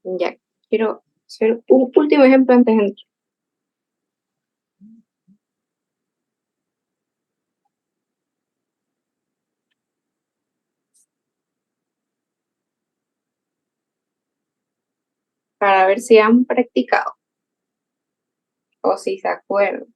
Ya, quiero hacer un último ejemplo antes de entrar. Para ver si han practicado o si se acuerdan.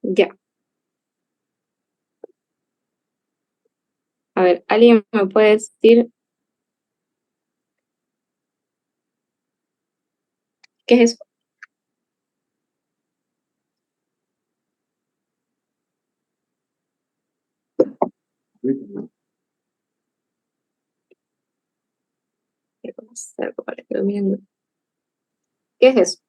Ya. A ver, ¿alguien me puede decir qué es eso? Quiero hacer algo para que lo miren. ¿Qué es eso?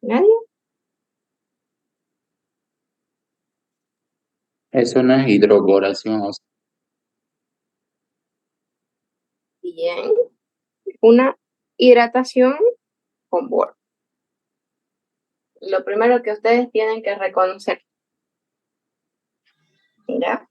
¿Nadie? Es una hidroboración. Bien. Una hidratación con boro. Lo primero que ustedes tienen que reconocer, ¿ya?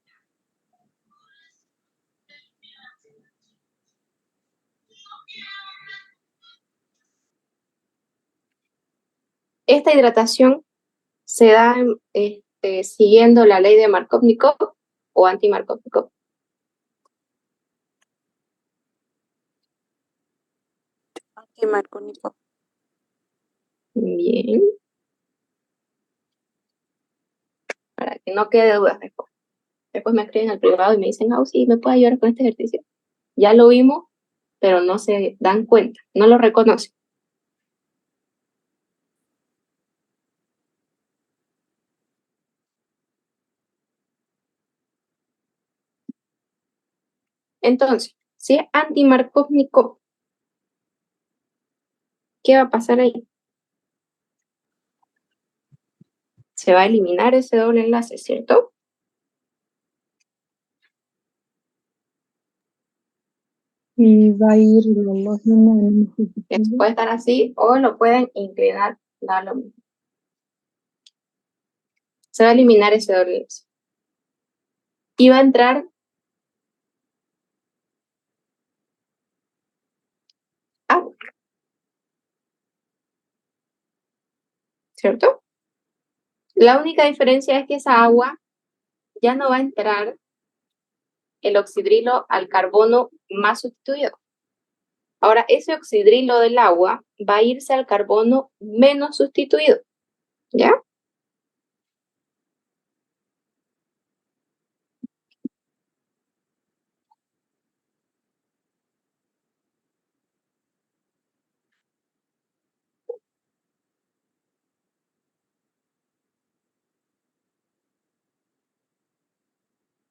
Esta hidratación se da siguiendo la ley de Markov-Nikov o anti-Markov-Nikov. Anti-Markov-Nikov. Bien. Para que no quede dudas después. Después me escriben al privado y me dicen, oh, sí, me puede ayudar con este ejercicio. Ya lo vimos, pero no se dan cuenta, no lo reconocen. Entonces, si es anti-Markov-Nikov, ¿qué va a pasar ahí? Se va a eliminar ese doble enlace, ¿cierto? Y va a ir la lógica. Esto puede estar así o lo pueden inclinar, da lo mismo. Se va a eliminar ese doble enlace. Y va a entrar agua, ¿cierto? La única diferencia es que esa agua ya no va a entrar el oxidrilo al carbono más sustituido. Ahora, ese oxidrilo del agua va a irse al carbono menos sustituido, ¿ya?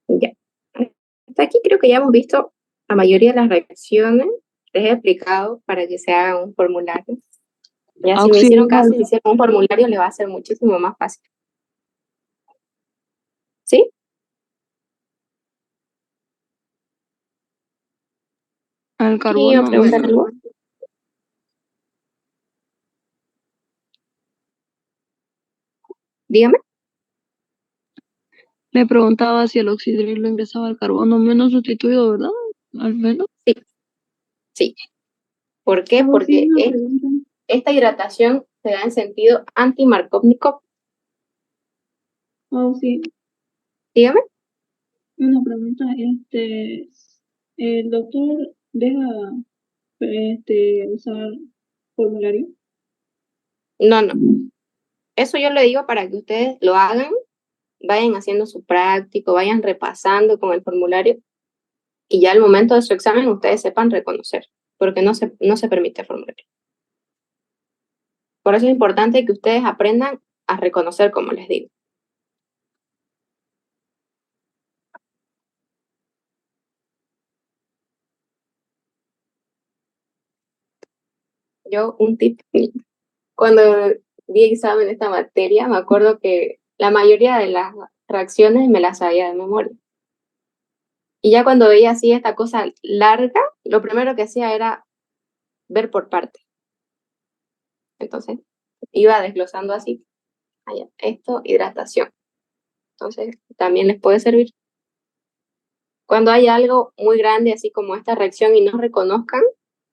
Ya. Hasta aquí creo que ya hemos visto la mayoría de las reacciones. Les he explicado para que se haga un formulario. Ya si me hicieron caso y hicieron un formulario, le va a ser muchísimo más fácil. ¿Sí? Al ¿Y carbono preguntar menos. algo? Dígame. Le preguntaba si el oxidrilo ingresaba al carbono menos sustituido, ¿verdad? Al menos. Sí, sí. ¿Por qué? Porque esta hidratación se da en sentido anti-Markov-Nikov. Oh, sí. Dígame. Una pregunta, ¿el doctor deja usar formulario? No, no. Eso yo le digo para que ustedes lo hagan, vayan haciendo su práctico, vayan repasando con el formulario y ya al momento de su examen ustedes sepan reconocer, porque no se permite formulario. Por eso es importante que ustedes aprendan a reconocer, como les digo. Yo, un tip, cuando di examen de esta materia, me acuerdo que la mayoría de las reacciones me las sabía de memoria. Y ya cuando veía así esta cosa larga, lo primero que hacía era ver por parte. Entonces, iba desglosando así. Allá, esto, hidratación. Entonces, también les puede servir. Cuando hay algo muy grande, así como esta reacción, y no reconozcan,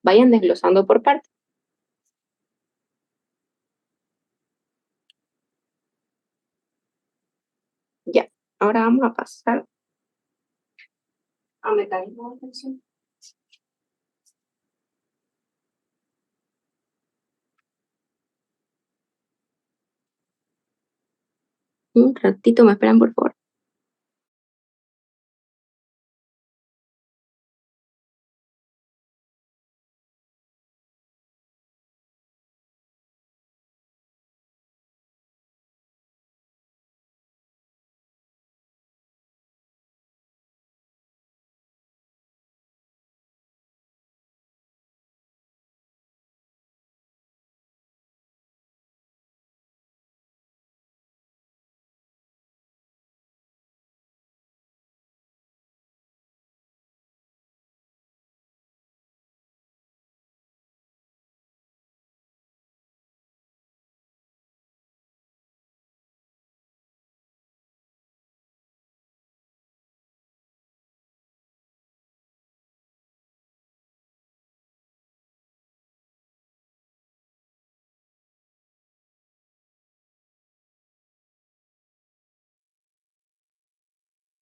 vayan desglosando por parte. Ya, ahora vamos a pasar a mecanismo de reacción. Un ratito me esperan, por favor.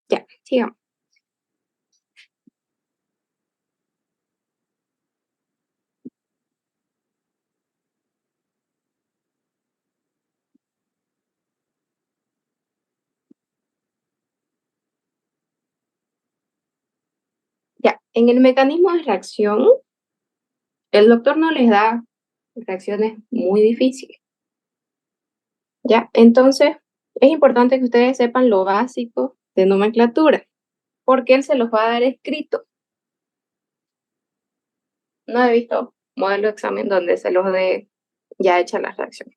Ya, sigamos. Ya, en el mecanismo de reacción, el doctor no les da reacciones muy difíciles. Ya, entonces es importante que ustedes sepan lo básico de nomenclatura, porque él se los va a dar escrito. No he visto modelo de examen donde se los dé ya hecha la reacción.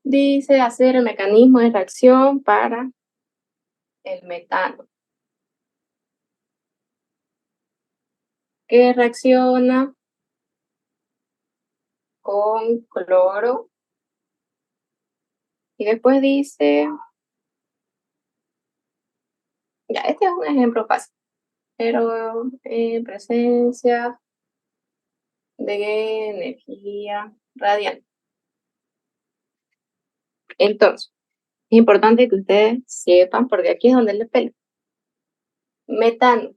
Dice hacer el mecanismo de reacción para el metano, que reacciona con cloro. Y después dice, ya, este es un ejemplo fácil, pero en presencia de energía radiante. Entonces, es importante que ustedes sepan, porque aquí es donde les pelo. Metano,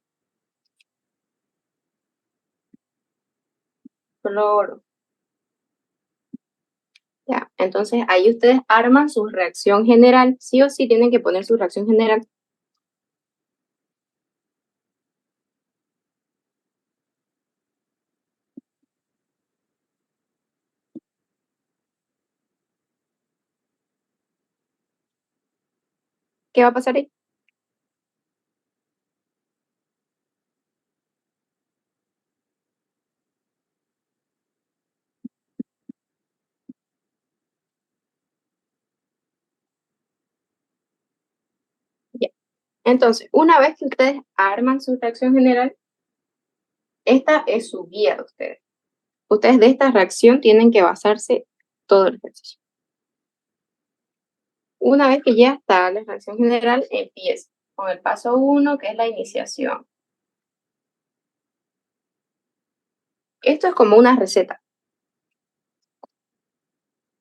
cloro. Ya, entonces ahí ustedes arman su reacción general. Sí o sí tienen que poner su reacción general. ¿Qué va a pasar ahí? Ya. Entonces, una vez que ustedes arman su reacción general, esta es su guía de ustedes. Ustedes de esta reacción tienen que basarse todo el ejercicio. Una vez que ya está la reacción general, empieza con el paso 1, que es la iniciación. Esto es como una receta.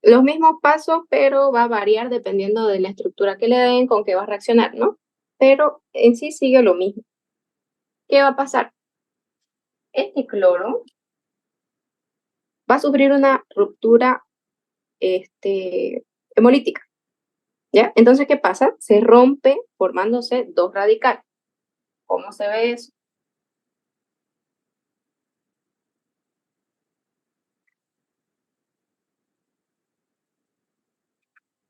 Los mismos pasos, pero va a variar dependiendo de la estructura que le den, con qué va a reaccionar, ¿no? Pero en sí sigue lo mismo. ¿Qué va a pasar? Este cloro va a sufrir una ruptura hemolítica, ¿ya? Entonces, ¿qué pasa? Se rompe formándose dos radicales. ¿Cómo se ve eso?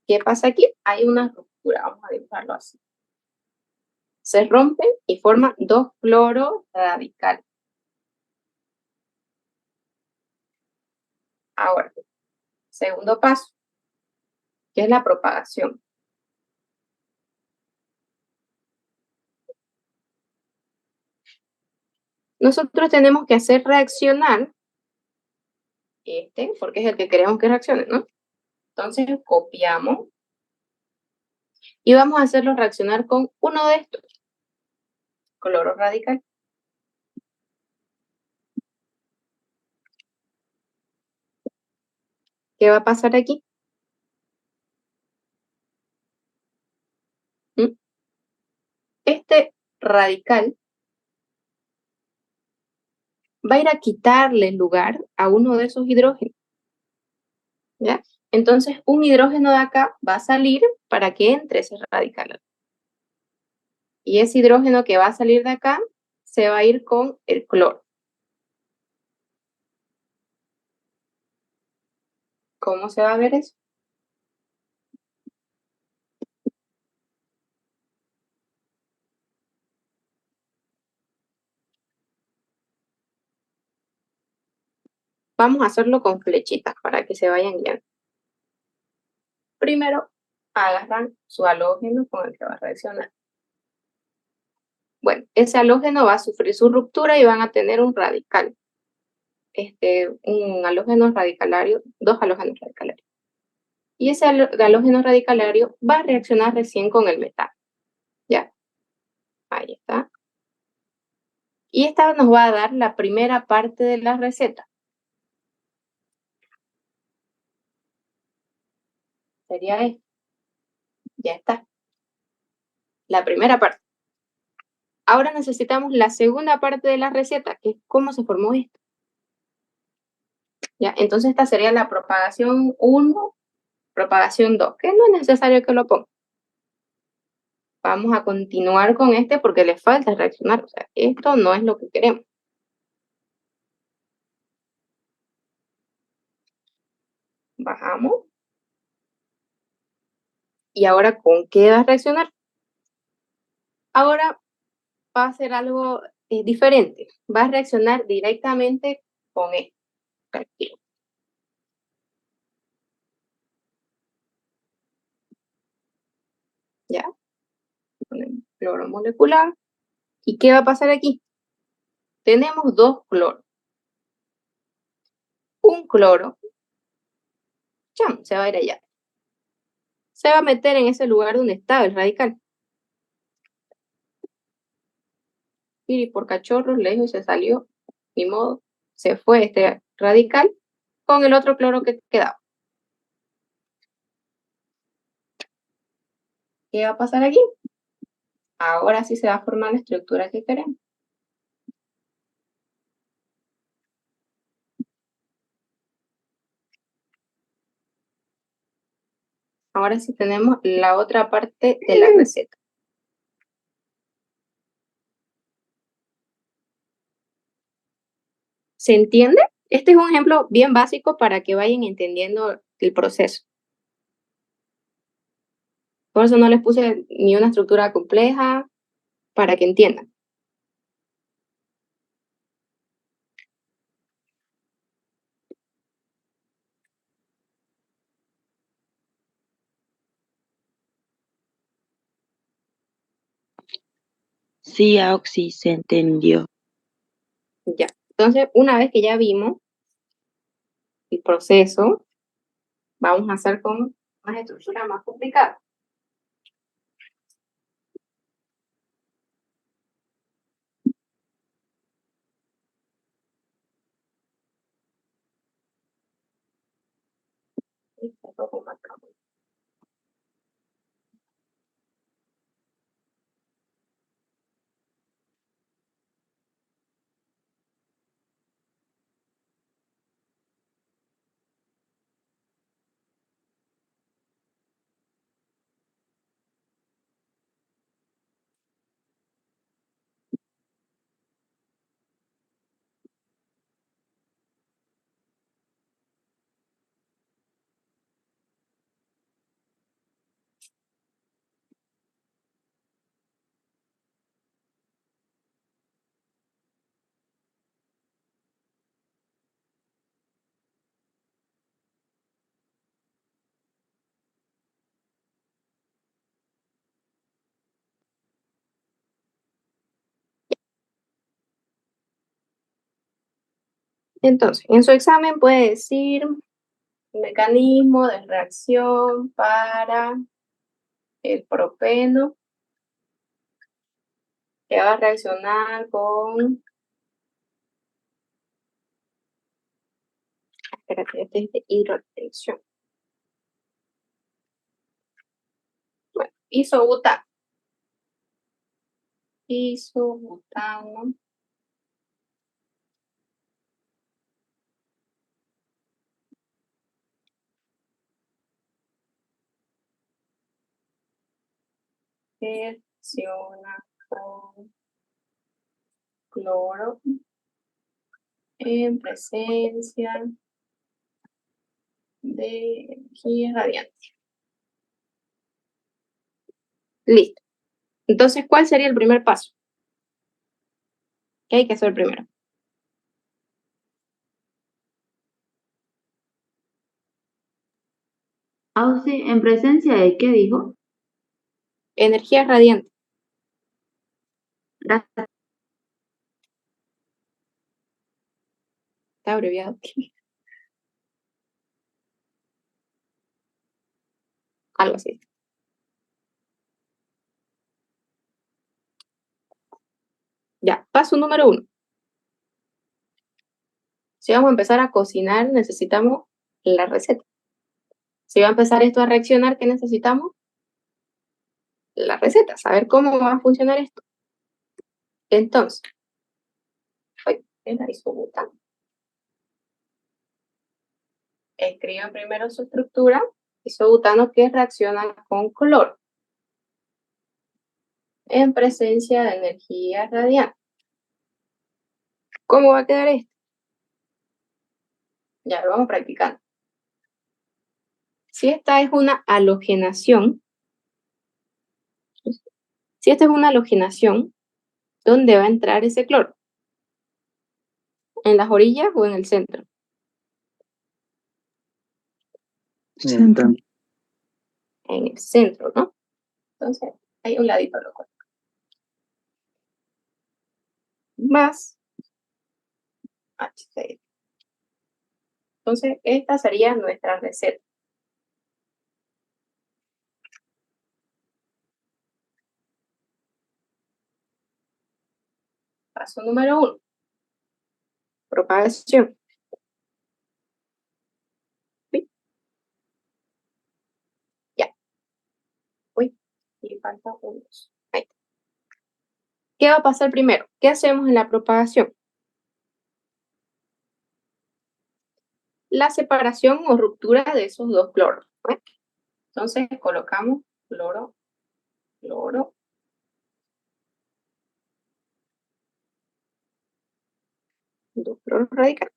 ¿Qué pasa aquí? Hay una ruptura, vamos a dibujarlo así. Se rompen y forman dos cloros radicales. Ahora, segundo paso, que es la propagación. Nosotros tenemos que hacer reaccionar porque es el que queremos que reaccione, ¿no? Entonces copiamos y vamos a hacerlo reaccionar con uno de estos, cloro radical. ¿Qué va a pasar aquí? ¿Mm? Este radical va a ir a quitarle lugar a uno de esos hidrógenos, ¿ya? Entonces, un hidrógeno de acá va a salir para que entre ese radical. Y ese hidrógeno que va a salir de acá se va a ir con el cloro. ¿Cómo se va a ver eso? Vamos a hacerlo con flechitas para que se vayan guiando. Primero, agarran su halógeno con el que va a reaccionar. Bueno, ese halógeno va a sufrir su ruptura y van a tener un radical. Un halógeno radicalario, dos halógenos radicalarios. Y ese halógeno radicalario va a reaccionar recién con el metal. ¿Ya? Ahí está. Y esta nos va a dar la primera parte de la receta. Sería esto. Ya está. La primera parte. Ahora necesitamos la segunda parte de la receta, que es cómo se formó esto. ¿Ya? Entonces esta sería la propagación 1, propagación 2, que no es necesario que lo ponga. Vamos a continuar con este porque le falta reaccionar. O sea, esto no es lo que queremos. Bajamos. ¿Y ahora con qué va a reaccionar? Ahora va a hacer algo diferente. Va a reaccionar directamente con esto. Aquí. ¿Ya? Ponemos cloro molecular. ¿Y qué va a pasar aquí? Tenemos dos cloros. Un cloro, ¡cham!, se va a ir allá. Se va a meter en ese lugar donde estaba el radical. Y por cachorros, lejos y se salió. Ni modo. Se fue este radical con el otro cloro que quedaba. ¿Qué va a pasar aquí? Ahora sí se va a formar la estructura que queremos. Ahora sí tenemos la otra parte de la receta. ¿Se entiende? Este es un ejemplo bien básico para que vayan entendiendo el proceso. Por eso no les puse ni una estructura compleja para que entiendan. Sí, Auxi, se entendió. Ya. Entonces, una vez que ya vimos el proceso, vamos a hacer con una estructura más complicada. Entonces, en su examen puede decir mecanismo de reacción para el propeno que va a reaccionar con... Espérate, este es de hidrotensión. Bueno, isobutano. Isobutano. Reacciona con cloro en presencia de energía radiante. Listo. Entonces, ¿cuál sería el primer paso? ¿Qué hay que hacer primero? Auxi, ¿en presencia de qué dijo? Energía radiante. Gracias. Está abreviado. Algo así. Ya, paso número 1. Si vamos a empezar a cocinar, necesitamos la receta. Si va a empezar esto a reaccionar, ¿qué necesitamos? La receta, saber cómo va a funcionar esto. Entonces, el isobutano. Escriban primero su estructura. Isobutano que reacciona con cloro en presencia de energía radiante. ¿Cómo va a quedar esto? Ya lo vamos practicando. Si esta es una halogenación, ¿dónde va a entrar ese cloro? ¿En las orillas o en el centro? Centro. En el centro, ¿no? Entonces, ahí a un ladito lo coloco. Más HCl. Entonces, esta sería nuestra receta. Paso número 1. Propagación. Uy. Ya. Uy, y falta unos. Ahí está. ¿Qué va a pasar primero? ¿Qué hacemos en la propagación? La separación o ruptura de esos dos cloros. ¿Ves? Entonces, colocamos cloro, cloro. Dos cloros radicales.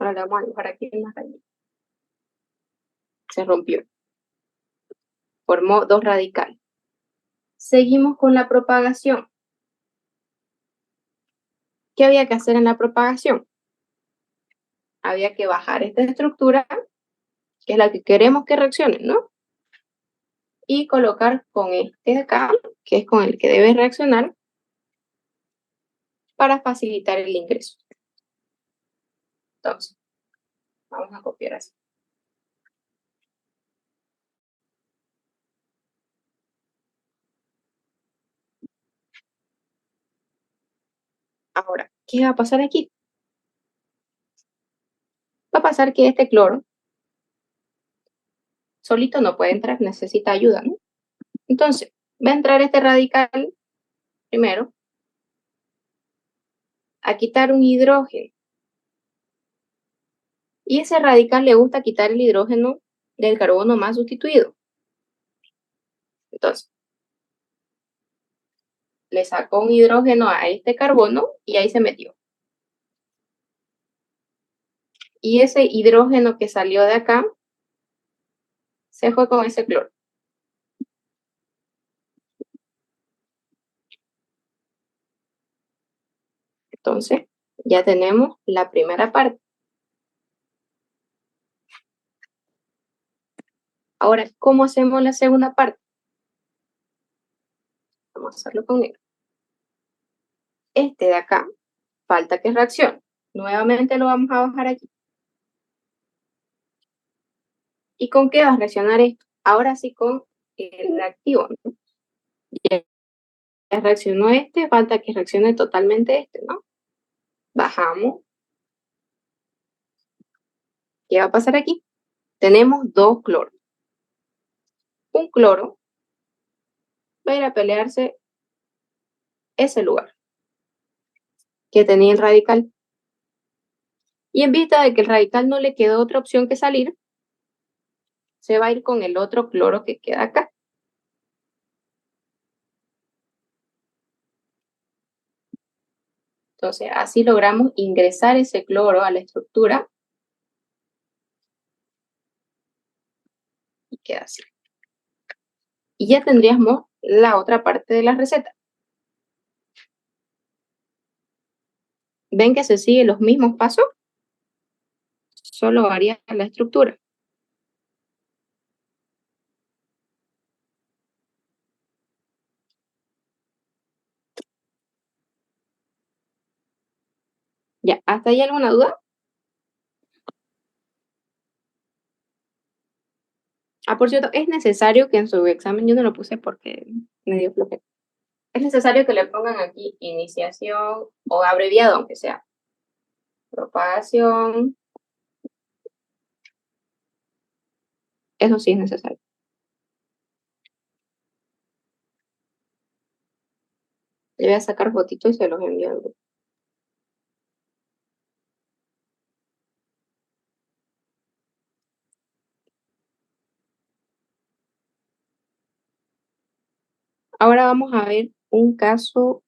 Ahora le vamos a dibujar aquí en la rayita. Se rompió. Formó dos radicales. Seguimos con la propagación. ¿Qué había que hacer en la propagación? Había que bajar esta estructura, que es la que queremos que reaccione, ¿no? Y colocar con este de acá, que es con el que debe reaccionar, para facilitar el ingreso. Entonces, vamos a copiar así. Ahora, ¿qué va a pasar aquí? Va a pasar que este cloro solito no puede entrar, necesita ayuda, ¿no? Entonces, va a entrar este radical primero a quitar un hidrógeno. Y ese radical le gusta quitar el hidrógeno del carbono más sustituido. Entonces, le sacó un hidrógeno a este carbono y ahí se metió. Y ese hidrógeno que salió de acá se fue con ese cloro. Entonces, ya tenemos la primera parte. Ahora, ¿cómo hacemos la segunda parte? Vamos a hacerlo con negro. Este de acá, falta que reaccione. Nuevamente lo vamos a bajar aquí. ¿Y con qué va a reaccionar esto? Ahora sí con el reactivo, ¿no? Ya reaccionó este, falta que reaccione totalmente este, ¿no? Bajamos. ¿Qué va a pasar aquí? Tenemos dos cloros. Un cloro va a ir a pelearse ese lugar que tenía el radical. Y en vista de que el radical no le quedó otra opción que salir, se va a ir con el otro cloro que queda acá. Entonces, así logramos ingresar ese cloro a la estructura y queda así. Y ya tendríamos la otra parte de la receta. ¿Ven que se siguen los mismos pasos? Solo varía la estructura. Ya, ¿hasta ahí alguna duda? Por cierto, es necesario que en su examen, yo no lo puse porque me dio flojera. Es necesario que le pongan aquí iniciación o abreviado, aunque sea. Propagación. Eso sí es necesario. Le voy a sacar fotitos y se los envío al grupo. Ahora vamos a ver un caso.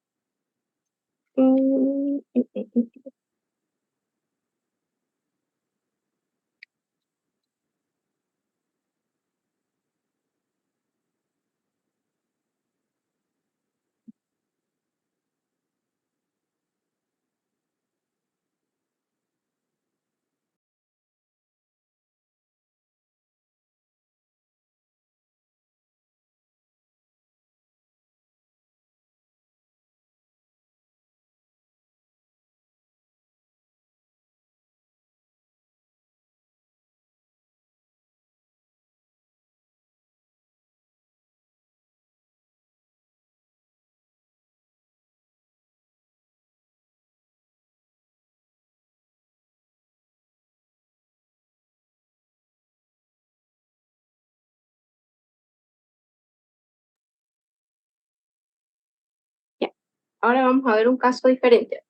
Ya. Ahora vamos a ver un caso diferente.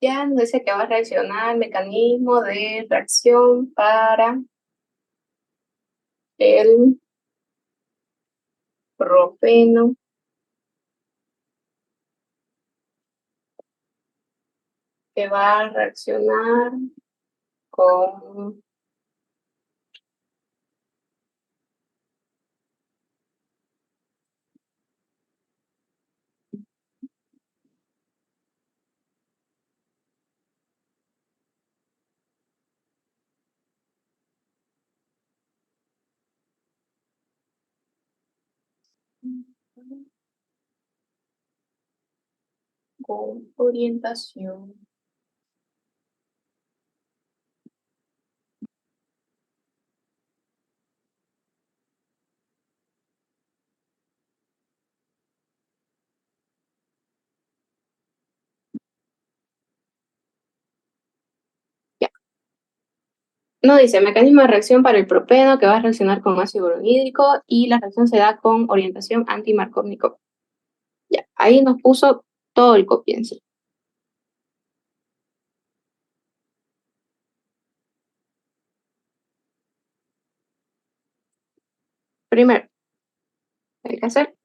Ya nos dice que va a reaccionar el mecanismo de reacción para el propeno que va a reaccionar con orientación. Ya. No dice mecanismo de reacción para el propeno que va a reaccionar con ácido clorhídrico y la reacción se da con orientación anti-Markovnikov. Ya, ahí nos puso todo el copiense. Primero, hay que hacer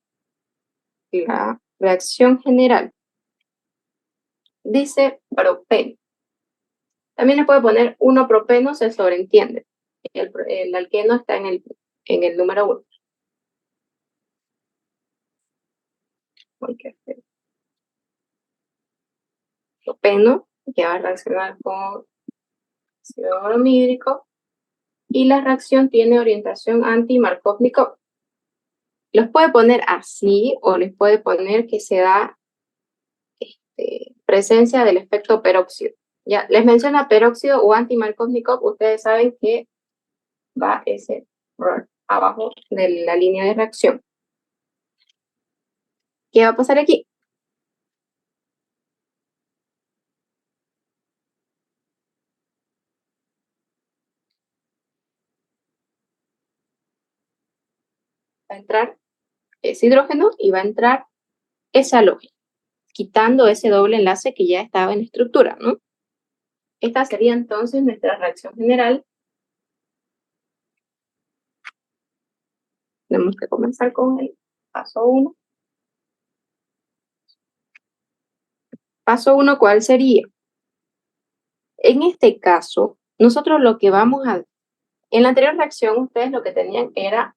la reacción general. Dice propeno. También le puede poner 1-propeno, se sobreentiende. El alqueno está en el número 1. Propeno, que va a reaccionar con ácido bromídrico, y la reacción tiene orientación anti-Markovnikov. Los puede poner así o les puede poner que se da presencia del efecto peróxido. Ya, les menciona peróxido o anti-Markovnikov, ustedes saben que va ese abajo de la línea de reacción. ¿Qué va a pasar aquí? Va a entrar ese hidrógeno y va a entrar ese halógeno, quitando ese doble enlace que ya estaba en la estructura, ¿no? Esta sería entonces nuestra reacción general. Tenemos que comenzar con el paso 1. Paso 1, ¿cuál sería? En este caso, nosotros lo que vamos a... En la anterior reacción, ustedes lo que tenían era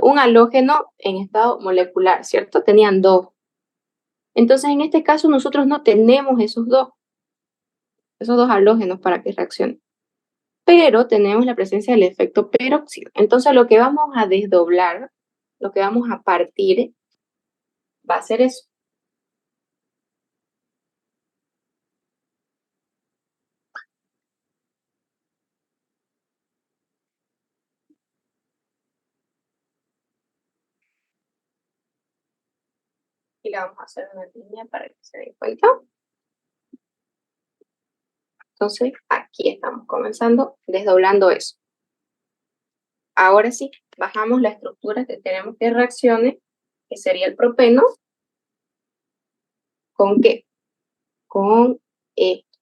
un halógeno en estado molecular, ¿cierto? Tenían 2. Entonces, en este caso, nosotros no tenemos esos dos halógenos para que reaccionen. Pero tenemos la presencia del efecto peróxido. Entonces, lo que vamos a desdoblar, lo que vamos a partir, va a ser eso. Y le vamos a hacer una línea para que se den cuenta. Entonces, aquí estamos comenzando desdoblando eso. Ahora sí, bajamos la estructura que tenemos que reaccione, que sería el propeno. ¿Con qué? Con esto.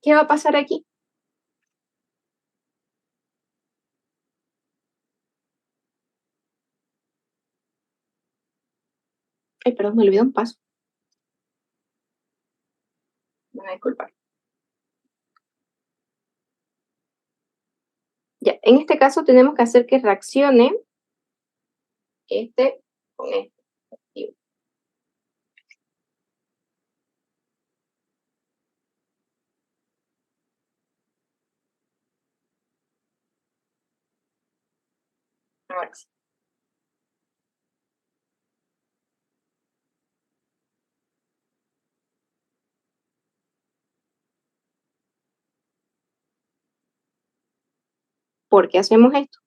¿Qué va a pasar aquí? Ay, perdón, me olvidé un paso. Me van a disculpar. Ya, en este caso tenemos que hacer que reaccione este con este. Ahora sí. ¿Por qué hacemos esto?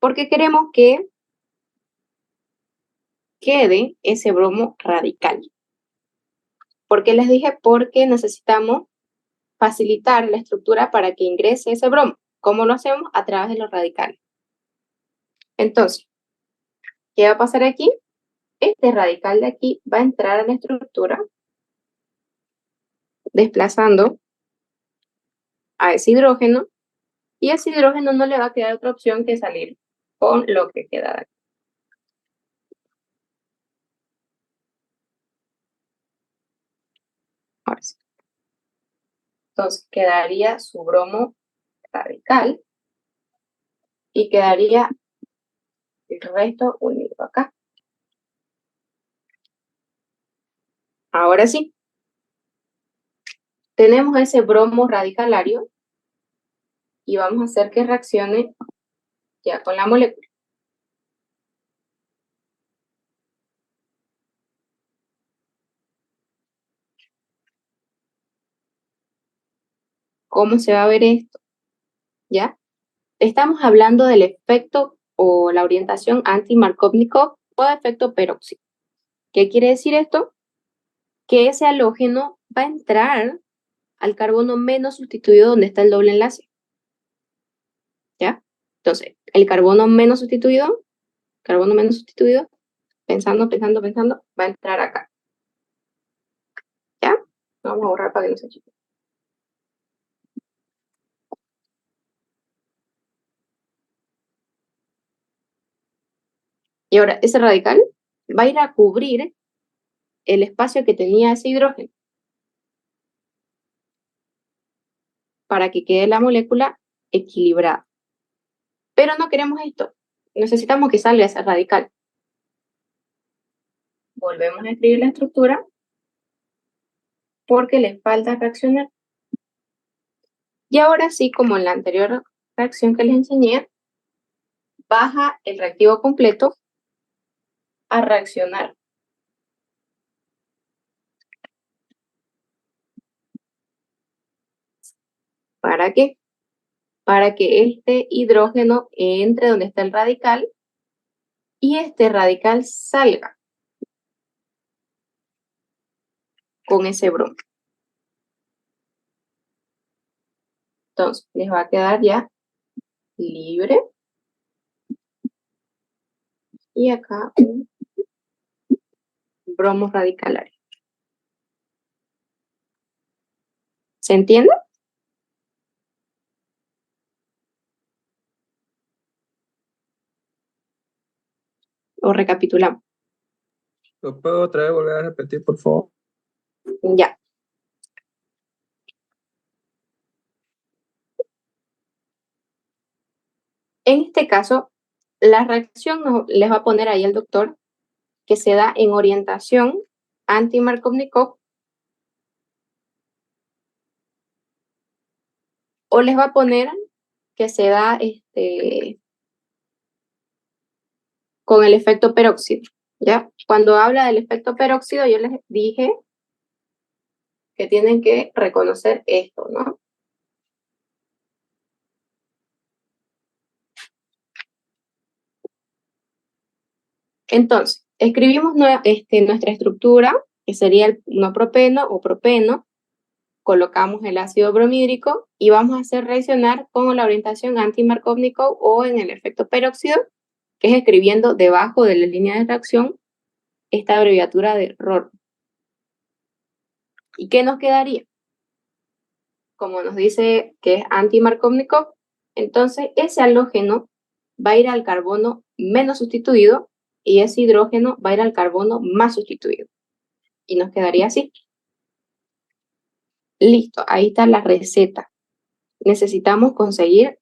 Porque queremos que quede ese bromo radical. ¿Por qué les dije? Porque necesitamos facilitar la estructura para que ingrese ese bromo. ¿Cómo lo hacemos? A través de los radicales. Entonces, ¿qué va a pasar aquí? Este radical de aquí va a entrar a la estructura desplazando a ese hidrógeno, y a ese hidrógeno no le va a quedar otra opción que salir con lo que queda de aquí. Ahora sí. Entonces quedaría su bromo radical y quedaría el resto unido acá. Ahora sí. Tenemos ese bromo radicalario y vamos a hacer que reaccione ya con la molécula. ¿Cómo se va a ver esto? ¿Ya? Estamos hablando del efecto o la orientación anti-Markovnikov o efecto peróxido. ¿Qué quiere decir esto? Que ese halógeno va a entrar al carbono menos sustituido donde está el doble enlace. ¿Ya? Entonces, el carbono menos sustituido, pensando, va a entrar acá. ¿Ya? Vamos a borrar para que no se chique. Y ahora ese radical va a ir a cubrir el espacio que tenía ese hidrógeno para que quede la molécula equilibrada. Pero no queremos esto. Necesitamos que salga ese radical. Volvemos a escribir la estructura porque le falta reaccionar. Y ahora sí, como en la anterior reacción que les enseñé, baja el reactivo completo a reaccionar. ¿Para qué? Para que este hidrógeno entre donde está el radical y este radical salga con ese bromo. Entonces, les va a quedar ya libre. Y acá un bromo radicalario. ¿Se entiende? O recapitulamos. ¿Lo puedo otra vez volver a repetir, por favor? Ya. En este caso, la reacción les va a poner ahí el doctor que se da en orientación anti-Markovnikov o les va a poner que se da con el efecto peróxido, ¿ya? Cuando habla del efecto peróxido, yo les dije que tienen que reconocer esto, ¿no? Entonces, escribimos nuestra estructura, que sería el no propeno o propeno, colocamos el ácido bromídrico y vamos a hacer reaccionar con la orientación anti-Markovnikov o en el efecto peróxido, que es escribiendo debajo de la línea de reacción esta abreviatura de ROR. ¿Y qué nos quedaría? Como nos dice que es anti-Markovnikov, entonces ese halógeno va a ir al carbono menos sustituido y ese hidrógeno va a ir al carbono más sustituido. Y nos quedaría así. Listo, ahí está la receta. Necesitamos conseguir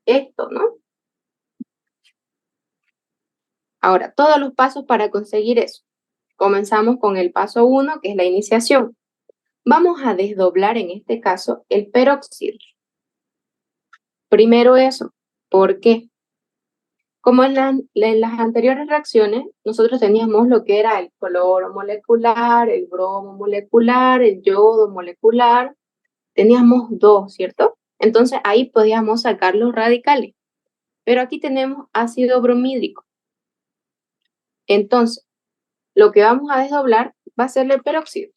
esto, ¿no? Ahora, todos los pasos para conseguir eso. Comenzamos con el paso 1, que es la iniciación. Vamos a desdoblar en este caso el peróxido. Primero eso. ¿Por qué? Como en las anteriores reacciones, nosotros teníamos lo que era el cloro molecular, el bromo molecular, el yodo molecular. Teníamos dos, ¿cierto? Entonces ahí podíamos sacar los radicales. Pero aquí tenemos ácido bromídrico. Entonces, lo que vamos a desdoblar va a ser el peróxido.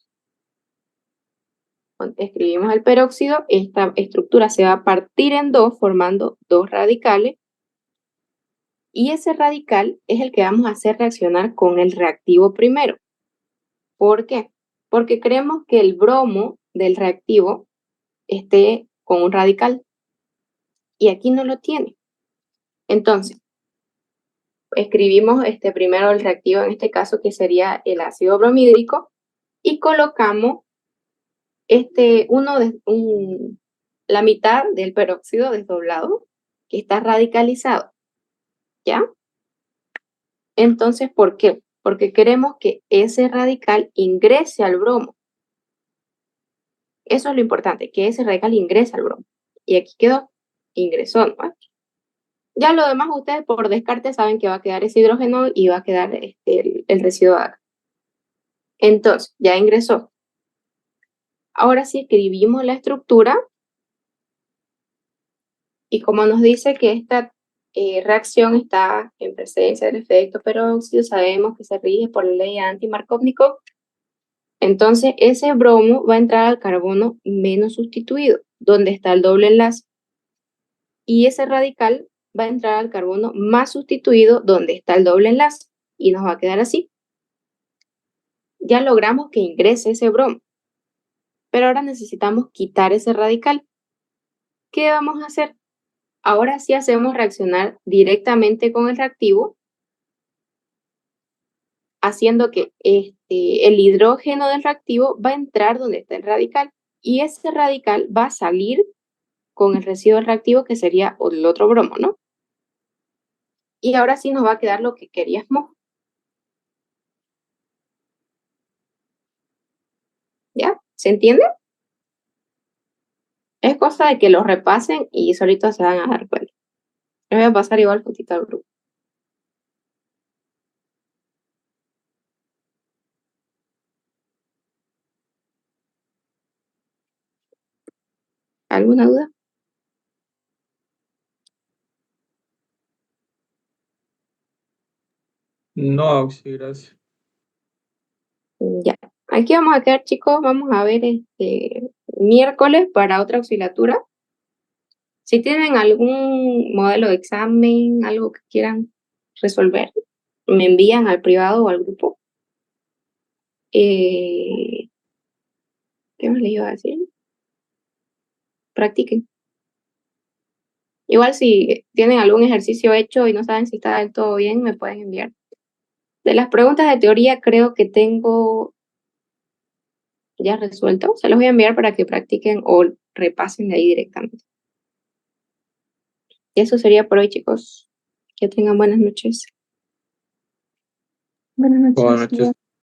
Cuando escribimos el peróxido, esta estructura se va a partir en dos, formando dos radicales. Y ese radical es el que vamos a hacer reaccionar con el reactivo primero. ¿Por qué? Porque creemos que el bromo del reactivo esté con un radical. Y aquí no lo tiene. Entonces, escribimos primero el reactivo, en este caso, que sería el ácido bromídrico, y colocamos la mitad del peróxido desdoblado, que está radicalizado. ¿Ya? Entonces, ¿por qué? Porque queremos que ese radical ingrese al bromo. Eso es lo importante, que ese radical ingrese al bromo. Y aquí quedó, ingresó, ¿no? Ya lo demás ustedes por descarte saben que va a quedar ese hidrógeno y va a quedar el residuo de acá. Entonces, ya ingresó. Ahora sí escribimos la estructura y como nos dice que esta reacción está en presencia del efecto peróxido, sabemos que se rige por la ley anti-Markovnikov. Entonces, ese bromo va a entrar al carbono menos sustituido, donde está el doble enlace. Y ese radical va a entrar al carbono más sustituido, donde está el doble enlace. Y nos va a quedar así. Ya logramos que ingrese ese bromo. Pero ahora necesitamos quitar ese radical. ¿Qué vamos a hacer? Ahora sí hacemos reaccionar directamente con el reactivo haciendo que el hidrógeno del reactivo va a entrar donde está el radical y ese radical va a salir con el residuo reactivo que sería el otro bromo, ¿no? Y ahora sí nos va a quedar lo que queríamos. ¿Ya? ¿Se entiende? Es cosa de que lo repasen y solitos se van a dar cuenta. Les voy a pasar igual fotito al grupo. ¿Alguna duda? No, Oxy, gracias. Ya. Aquí vamos a quedar, chicos. Vamos a ver miércoles para otra auxilatura. Si tienen algún modelo de examen, algo que quieran resolver, me envían al privado o al grupo. ¿Qué más les iba a decir? Practiquen. Igual si tienen algún ejercicio hecho y no saben si está del todo bien, me pueden enviar. De las preguntas de teoría creo que tengo ya resuelto. Se los voy a enviar para que practiquen o repasen de ahí directamente. Y eso sería por hoy, chicos. Que tengan buenas noches. Buenas noches. Buenas noches.